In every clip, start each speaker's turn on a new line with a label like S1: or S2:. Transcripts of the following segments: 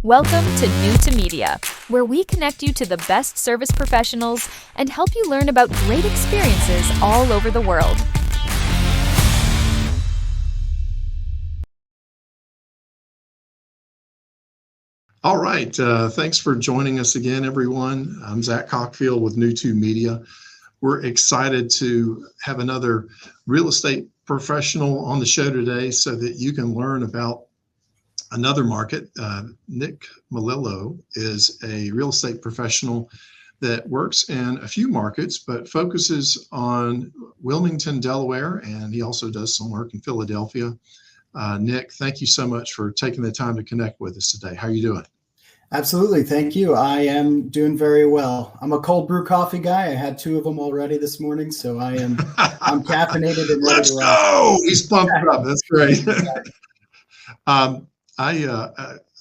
S1: Welcome to NewToMedia, where we connect you to the best service professionals and help you learn about great experiences all over the world.
S2: All right. Thanks for joining us again, everyone. I'm Zach Cockfield with NewToMedia. We're excited to have another real estate professional on the show today so that you can learn about another market. Nick Mello is a real estate professional that works in a few markets, but focuses on Wilmington, Delaware, and he also does some work in Philadelphia. Nick, thank you so much for taking the time to connect with us today. How are you doing?
S3: Absolutely. Thank you. I am doing very well. I'm a cold brew coffee guy. I had 2 of them already this morning, so I'm caffeinated and ready to rock.
S2: Let's go! He's pumped up. That's great.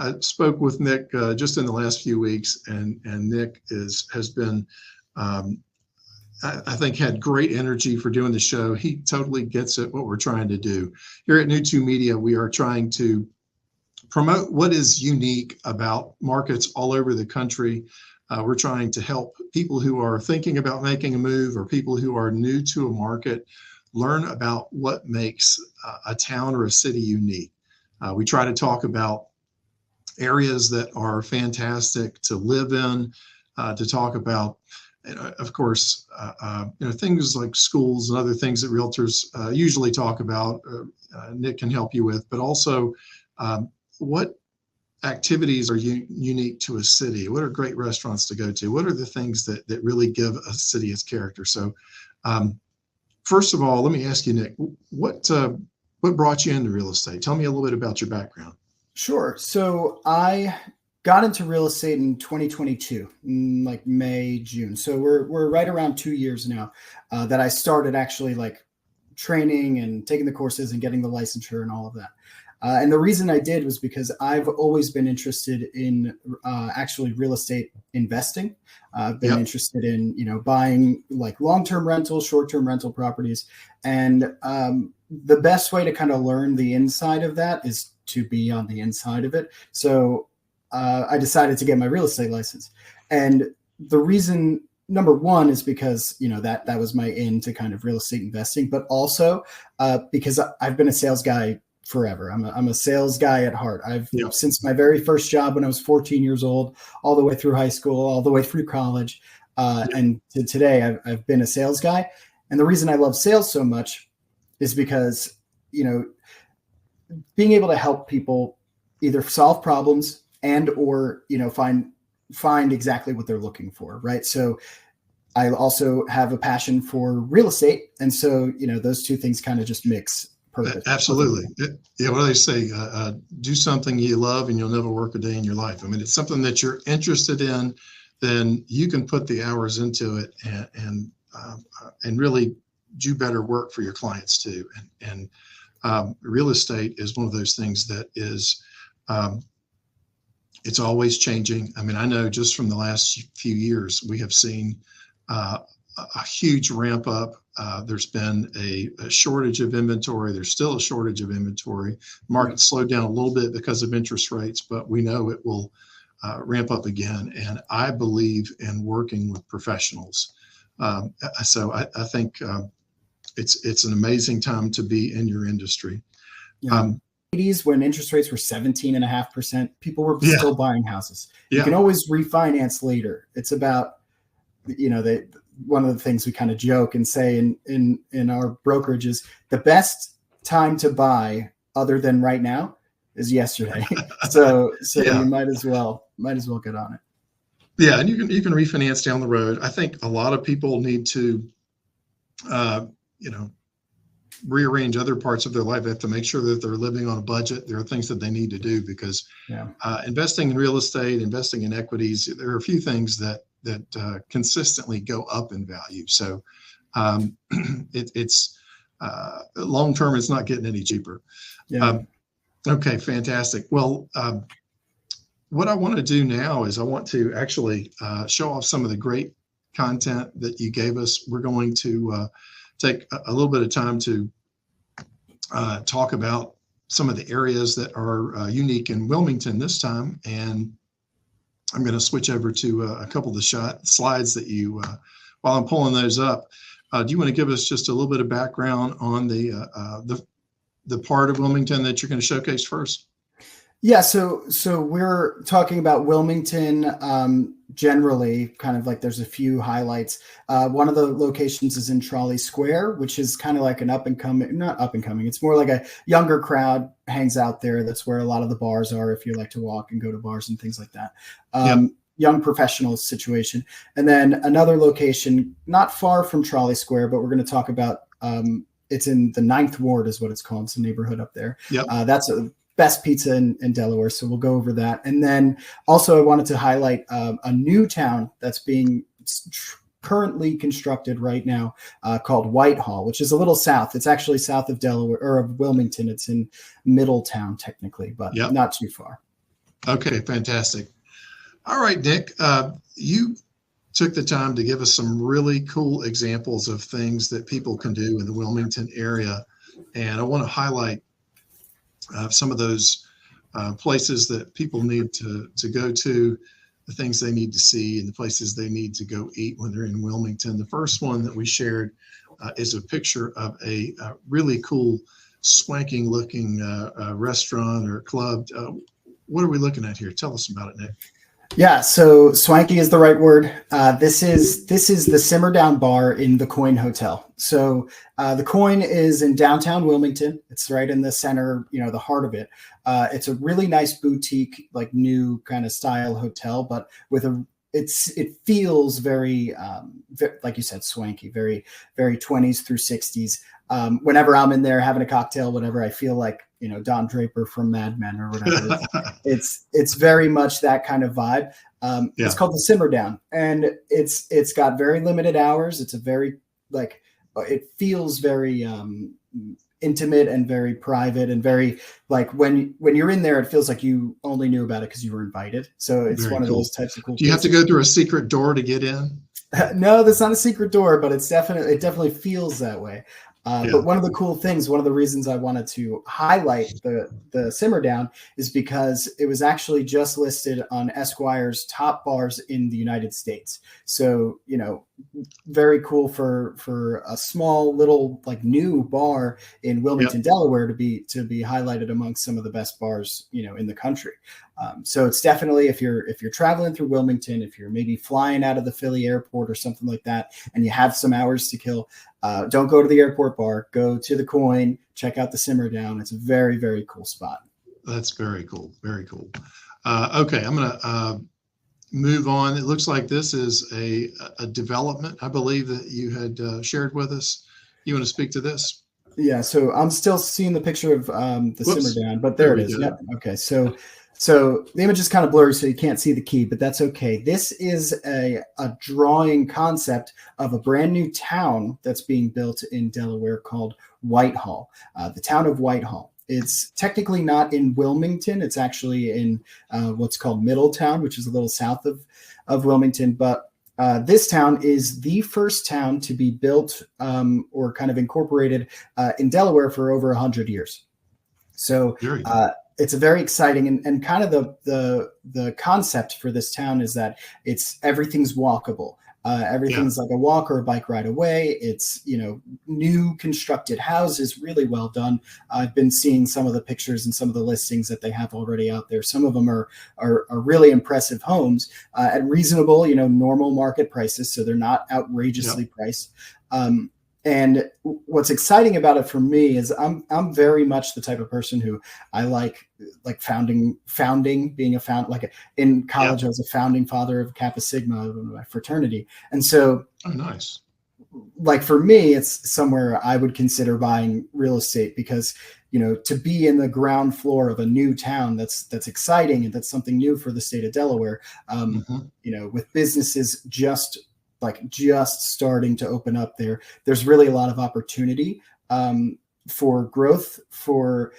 S2: I spoke with Nick just in the last few weeks, and Nick has been, I think, had great energy for doing the show. He totally gets it, what we're trying to do. Here at NewToMedia, we are trying to promote what is unique about markets all over the country. We're trying to help people who are thinking about making a move or people who are new to a market learn about what makes a town or a city unique. We try to talk about areas that are fantastic to live in, to talk about, of course, things like schools and other things that realtors usually talk about. Nick can help you with, but also what activities are unique to a city? What are great restaurants to go to? What are the things that really give a city its character? So first of all, let me ask you, Nick, what brought you into real estate? Tell me a little bit about your background.
S3: Sure. So I got into real estate in 2022, like May, June. So we're right around 2 years now that I started actually like training and taking the courses and getting the licensure and all of that. And the reason I did was because I've always been interested in actually real estate investing. I've been interested in, buying like long-term rental, short-term rental properties. And the best way to kind of learn the inside of that is to be on the inside of it. So I decided to get my real estate license. And the reason, number one, is because, that was my in to kind of real estate investing, but also because I've been a sales guy forever. I'm a sales guy at heart. Since my very first job when I was 14 years old, all the way through high school, all the way through college, and to today, I've been a sales guy. And the reason I love sales so much is because, being able to help people either solve problems and or find exactly what they're looking for, right? So I also have a passion for real estate, and so those two things kind of just mix. Perfect.
S2: Absolutely. Yeah. What do they say? Do something you love and you'll never work a day in your life. I mean, it's something that you're interested in, then you can put the hours into it and really do better work for your clients too. And real estate is one of those things that is, it's always changing. I mean, I know just from the last few years, we have seen a huge ramp up. There's been a shortage of inventory. There's still a shortage of inventory. Market slowed down a little bit because of interest rates, but we know it will ramp up again. And I believe in working with professionals. So I think it's an amazing time to be in your industry.
S3: Yeah. 80s, when interest rates were 17.5%, people were still buying houses. You can always refinance later. It's about, one of the things we kind of joke and say in our brokerage is the best time to buy other than right now is yesterday. so you might as well get on it.
S2: Yeah. And you can refinance down the road. I think a lot of people need to, rearrange other parts of their life. They have to make sure that they're living on a budget. There are things that they need to do because investing in real estate, investing in equities, there are a few things that consistently go up in value. So it's long term, it's not getting any cheaper. Okay, fantastic. Well, what I want to do now is I want to actually show off some of the great content that you gave us. We're going to take a little bit of time to talk about some of the areas that are unique in Wilmington this time. And I'm going to switch over to a couple of the slides that you, while I'm pulling those up. Do you want to give us just a little bit of background on the part of Wilmington that you're going to showcase first?
S3: Yeah, so we're talking about Wilmington generally, kind of like there's a few highlights. One of the locations is in Trolley Square, which is kind of like an not up and coming. It's more like a younger crowd hangs out there. That's where a lot of the bars are if you like to walk and go to bars and things like that. Young professional situation. And then another location not far from Trolley Square, but we're going to talk about it's in the 9th Ward is what it's called. It's a neighborhood up there. That's a best pizza in Delaware. So we'll go over that. And then also I wanted to highlight a new town that's being currently constructed right now called Whitehall, which is a little south. It's actually south of Delaware or of Wilmington. It's in Middletown technically, but not too far.
S2: Okay, fantastic. All right, Nick, you took the time to give us some really cool examples of things that people can do in the Wilmington area. And I want to highlight some of those places that people need to go to, the things they need to see, and the places they need to go eat when they're in Wilmington. The first one that we shared is a picture of a really cool, swanking looking restaurant or club. What are we looking at here? Tell us about it, Nick.
S3: Yeah, so swanky is the right word. This is the Simmer Down bar in the Quoin Hotel. So the Quoin is in downtown Wilmington. It's right in the center, the heart of it. It's a really nice boutique, like new kind of style hotel, but with it feels very, like you said, swanky, very, very 20s through 60s. Whenever I'm in there having a cocktail, whatever, I feel like, Don Draper from Mad Men or whatever. It's very much that kind of vibe. It's called the Simmer Down, and it's got very limited hours. It's a very it feels very intimate and very private and very like when you're in there, it feels like you only knew about it because you were invited. So it's very one of those types of cool.
S2: Do you have to go through a secret door to get in?
S3: No, that's not a secret door, but it definitely feels that way. But one of the cool things, one of the reasons I wanted to highlight the Simmer Down is because it was actually just listed on Esquire's top bars in the United States. So, very cool for a small little like new bar in Wilmington, Delaware to be highlighted amongst some of the best bars, in the country. So it's definitely if you're traveling through Wilmington, if you're maybe flying out of the Philly airport or something like that, and you have some hours to kill, don't go to the airport bar. Go to the Quoin. Check out the Simmer Down. It's a very, very cool spot.
S2: That's very cool. Very cool. Okay, I'm gonna move on. It looks like this is a development, I believe, that you had shared with us. You want to speak to this?
S3: Yeah. So I'm still seeing the picture of the Simmer Down, but there it is. Yep. Okay. So the image is kind of blurry, so you can't see the key, but that's okay. This is a drawing concept of a brand new town that's being built in Delaware called Whitehall, the town of Whitehall. It's technically not in Wilmington. It's actually in what's called Middletown, which is a little south of Wilmington. But this town is the first town to be built or kind of incorporated in Delaware for over 100 years. So it's a very exciting and kind of the concept for this town is that everything's walkable. Everything's like a walk or a bike ride away. It's, new constructed houses, really well done. I've been seeing some of the pictures and some of the listings that they have already out there. Some of them are really impressive homes at reasonable, normal market prices. So they're not outrageously priced. And what's exciting about it for me is I'm very much the type of person who I like founding, being a in college, I was a founding father of Kappa Sigma, my fraternity. And so,
S2: nice.
S3: Like for me, it's somewhere I would consider buying real estate because, to be in the ground floor of a new town, that's exciting. And that's something new for the state of Delaware. With businesses just starting to open up there's really a lot of opportunity for growth, for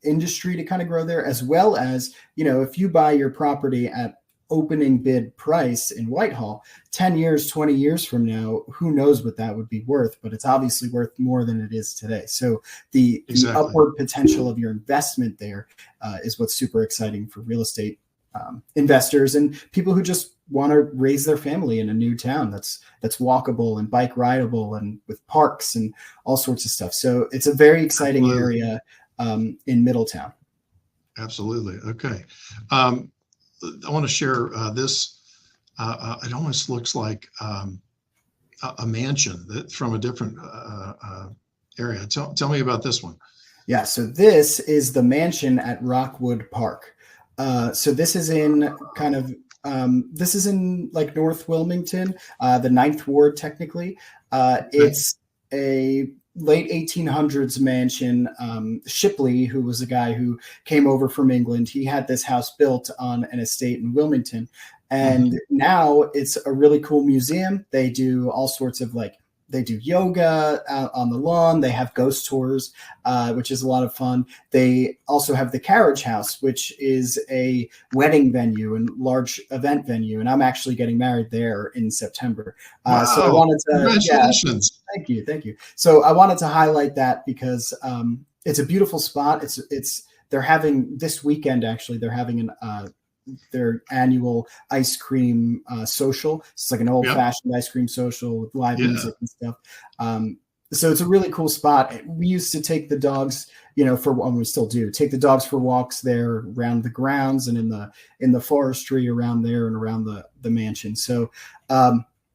S3: industry to kind of grow there, as well as if you buy your property at opening bid price in Whitehall. 10 years, 20 years from now, who knows what that would be worth, but it's obviously worth more than it is today. So the upward potential of your investment there is what's super exciting for real estate investors and people who just want to raise their family in a new town that's walkable and bike rideable and with parks and all sorts of stuff. So it's a very exciting area in Middletown.
S2: Absolutely. Okay. I want to share this. It almost looks like a mansion that from a different area. Tell me about this one.
S3: Yeah. So this is the mansion at Rockwood Park. So this is in this is in like North Wilmington, the 9th Ward, technically. It's a late 1800s mansion. Shipley, who was a guy who came over from England, he had this house built on an estate in Wilmington. And now it's a really cool museum. They do all sorts of they do yoga out on the lawn. They have ghost tours, which is a lot of fun. They also have the Carriage House, which is a wedding venue and large event venue. And I'm actually getting married there in September.
S2: Wow.
S3: So I wanted to,
S2: congratulations.
S3: Thank you. So I wanted to highlight that because it's a beautiful spot. They're having this weekend, actually, they're having their annual ice cream social. It's like an old fashioned ice cream social with live music and stuff. So it's a really cool spot. We used to take the dogs, we still do take the dogs for walks there around the grounds and in the forestry around there and around the mansion. So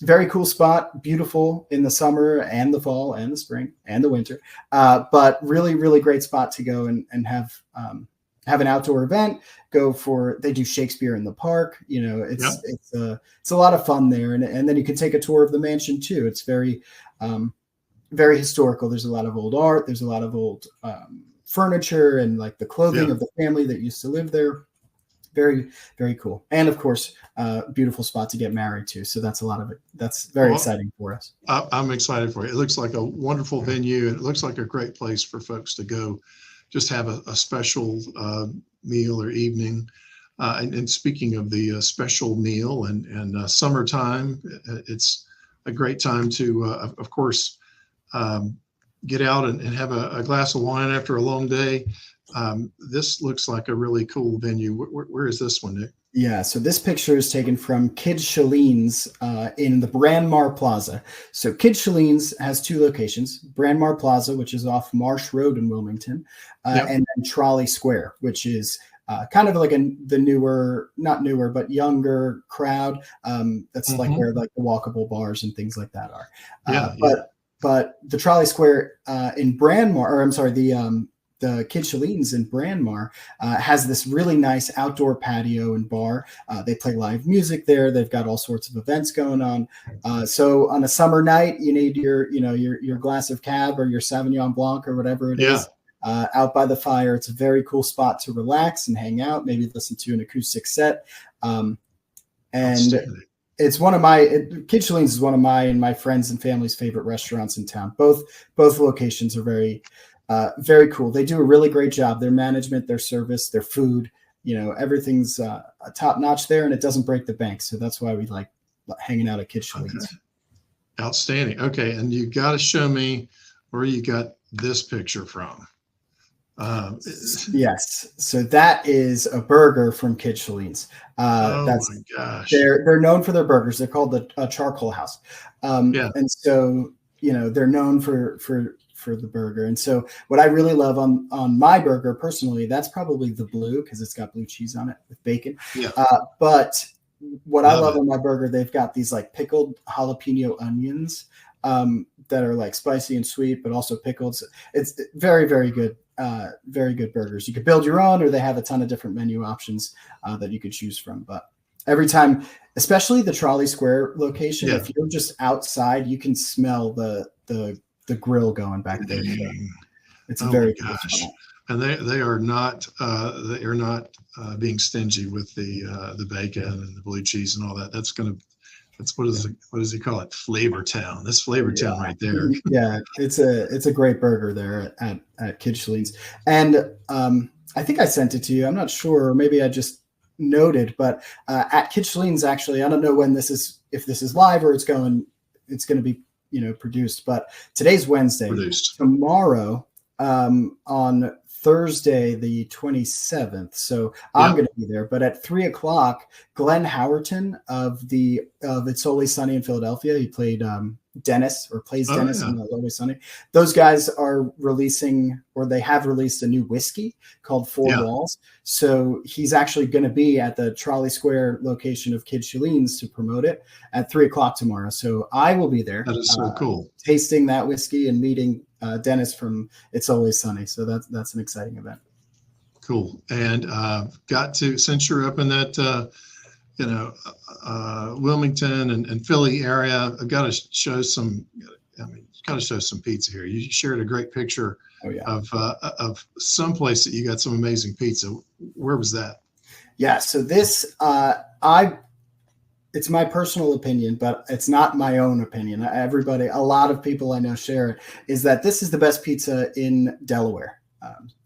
S3: very cool spot, beautiful in the summer and the fall and the spring and the winter. But really, really great spot to go and have an outdoor event. They do Shakespeare in the park. It's a lot of fun there. And then you can take a tour of the mansion too. It's very, very historical. There's a lot of old art. There's a lot of old furniture and like the clothing of the family that used to live there. Very, very cool. And of course, beautiful spot to get married to. So that's a lot of it. That's very exciting for us. I'm
S2: excited for you. It looks like a wonderful venue. And it looks like a great place for folks to go just have a special meal or evening. And speaking of the special meal and summertime, it's a great time to, of course, get out and have a glass of wine after a long day. This looks like a really cool venue. Where is this one, Nick?
S3: Yeah, so this picture is taken from Kid Shalene's in the Brandmar Plaza. So Kid Shalene's has two locations, Brandmar Plaza, which is off Marsh Road in Wilmington, and then Trolley Square, which is kind of like the newer, not newer, but younger crowd. That's like where like the walkable bars and things like that are. But the Trolley Square in Brandmar, or I'm sorry, the Kid Shalene's in Brandmar has this really nice outdoor patio and bar. They play live music there. They've got all sorts of events going on. So on a summer night, you need your glass of Cab or your Sauvignon Blanc or whatever it is out by the fire. It's a very cool spot to relax and hang out, maybe listen to an acoustic set. And it's Kid Shalene's is one of my friends and family's favorite restaurants in town. Both locations are very cool. They do a really great job. Their management, their service, their food, everything's top notch there, and it doesn't break the bank. So that's why we like hanging out at Kid Shalene's.
S2: Okay. Outstanding. Okay, and you got to show me where you got this picture from.
S3: Yes, so that is a burger from Kid Shalene's.
S2: My gosh!
S3: They're known for their burgers. They're called the Charcoal House. And so they're known for the burger. And so what I really love on my burger personally, that's probably the blue because it's got blue cheese on it with bacon. But what I love on my burger, they've got these like pickled jalapeno onions that are like spicy and sweet, but also pickled. So it's very, very good. Very good burgers. You could build your own, or they have a ton of different menu options that you could choose from. But every time, especially the Trolley Square location, if you're just outside, you can smell the grill going back there. So it's very cool spot.
S2: And they are not being stingy with the bacon and the blue cheese and all that. That's what does he call it? Flavor Town. That's Flavor Town right there.
S3: Yeah, it's a great burger there at Kid Shalene's. And I think I sent it to you. I'm not sure. Maybe I just noted, but at Kid Shalene's, actually, I don't know when if this is live or it's going to be, produced, but today's Wednesday.
S2: Produced.
S3: Tomorrow, on Thursday, the 27th. So I'm going to be there, but at 3:00, Glenn Howerton of It's Always Sunny in Philadelphia. He played Dennis, or plays Dennis in It's Always Sunny. Those guys are releasing, or they have released, a new whiskey called Four Walls. So he's actually going to be at the Trolley Square location of Kid Shalene's to promote it at 3:00 tomorrow. So I will be there.
S2: That is so cool.
S3: Tasting that whiskey and meeting Dennis from It's Always Sunny. So that's an exciting event.
S2: Cool. And since you're up in that, Wilmington and Philly area, I've got to show some pizza here. You shared a great picture of some place that you got some amazing pizza. Where was that? Yeah. So this, it's my personal opinion, but it's not my own opinion. A lot of people I know share it, is that this is the best pizza in Delaware,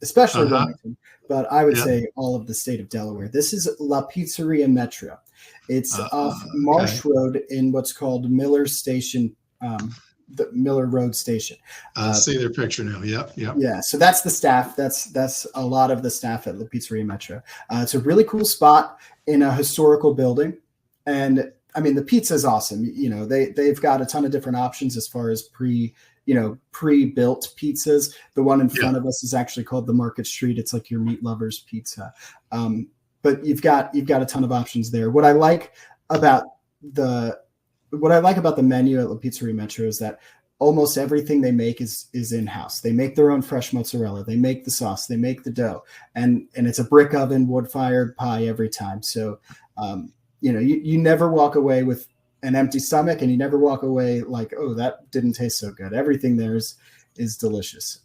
S2: especially Wilmington, but I would say all of the state of Delaware. This is La Pizzeria Metro. It's off Marsh Road in what's called Miller Station, the Miller Road Station. I see their picture now. Yep.
S3: Yeah. So that's the staff. That's a lot of the staff at La Pizzeria Metro. It's a really cool spot in a historical building. And I mean, the pizza is awesome. They've got a ton of different options as far as pre-built pizzas. The one in front of us is actually called the Market Street. It's like your meat lovers pizza. But you've got a ton of options there. What I like about the menu at La Pizzeria Metro is that almost everything they make is in-house. They make their own fresh mozzarella. They make the sauce. They make the dough, and it's a brick oven, wood-fired pie every time. So, you never walk away with an empty stomach, and you never walk away like, oh, that didn't taste so good. Everything there is delicious.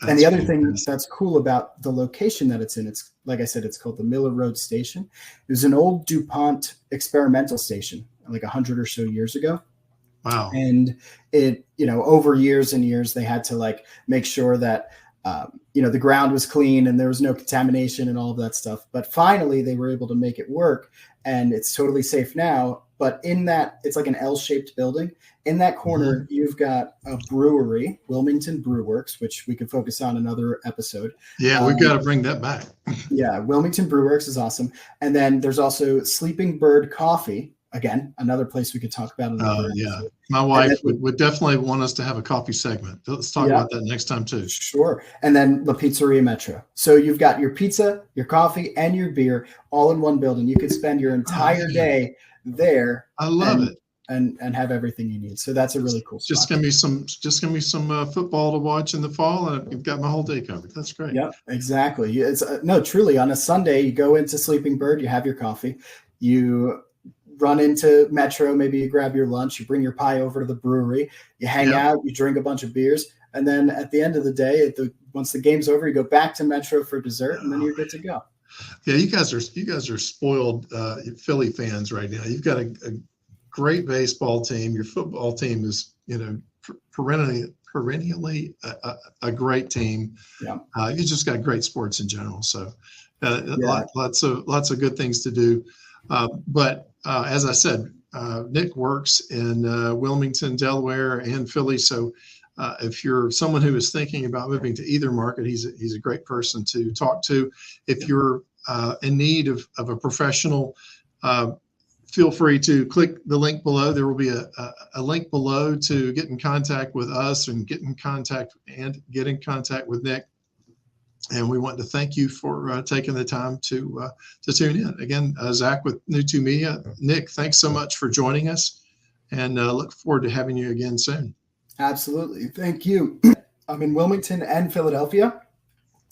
S3: And the other thing that's cool about the location that it's in, it's, like I said, it's called the Miller Road Station. It was an old DuPont experimental station, like 100 or so years ago.
S2: Wow.
S3: And it, over years and years, they had to make sure that, the ground was clean and there was no contamination and all of that stuff. But finally, they were able to make it work, and it's totally safe now. But in that, it's like an L-shaped building. In that corner, you've got a brewery, Wilmington Brew Works, which we could focus on another episode.
S2: Yeah, we've got to bring that back.
S3: Yeah, Wilmington Brew Works is awesome. And then there's also Sleeping Bird Coffee. Again, another place we could talk about.
S2: My wife would definitely want us to have a coffee segment. Let's talk about that next time too.
S3: Sure. And then La Pizzeria Metro. So you've got your pizza, your coffee, and your beer all in one building. You could spend your entire day there.
S2: I love it.
S3: And have everything you need. So that's a really cool spot.
S2: Just gonna be some football to watch in the fall, and you've got my whole day covered. That's great.
S3: Yep, exactly. It's truly, on a Sunday, you go into Sleeping Bird, you have your coffee, you run into Metro, maybe you grab your lunch, you bring your pie over to the brewery, you hang out, you drink a bunch of beers, and then at the end of the day, once the game's over, you go back to Metro for dessert, and then you're good to go.
S2: Yeah, you guys are spoiled Philly fans right now. You've got a great baseball team. Your football team is perennially a great team. Yeah, you just got great sports in general. So lots of good things to do. But as I said, Nick works in Wilmington, Delaware, and Philly. So if you're someone who is thinking about moving to either market, he's a great person to talk to. If you're in need of a professional, feel free to click the link below. There will be a link below to get in contact with us and get in contact with Nick. And we want to thank you for taking the time to tune in. Again, Zach with NewToMedia. Nick, thanks so much for joining us, and look forward to having you again soon.
S3: Absolutely. Thank you. I'm in Wilmington and Philadelphia.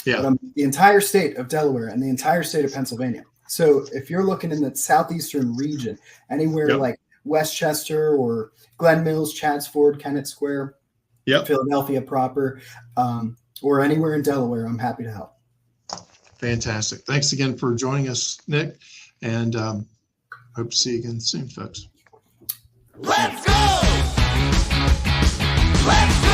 S2: Yeah.
S3: But I'm the entire state of Delaware and the entire state of Pennsylvania. So if you're looking in the southeastern region, anywhere like Westchester or Glen Mills, Chadsford, Kennett Square, Philadelphia proper, or anywhere in Delaware, I'm happy to help. Fantastic. Thanks again for joining us, Nick, and hope to see you again soon, folks. Let's go! Let's go!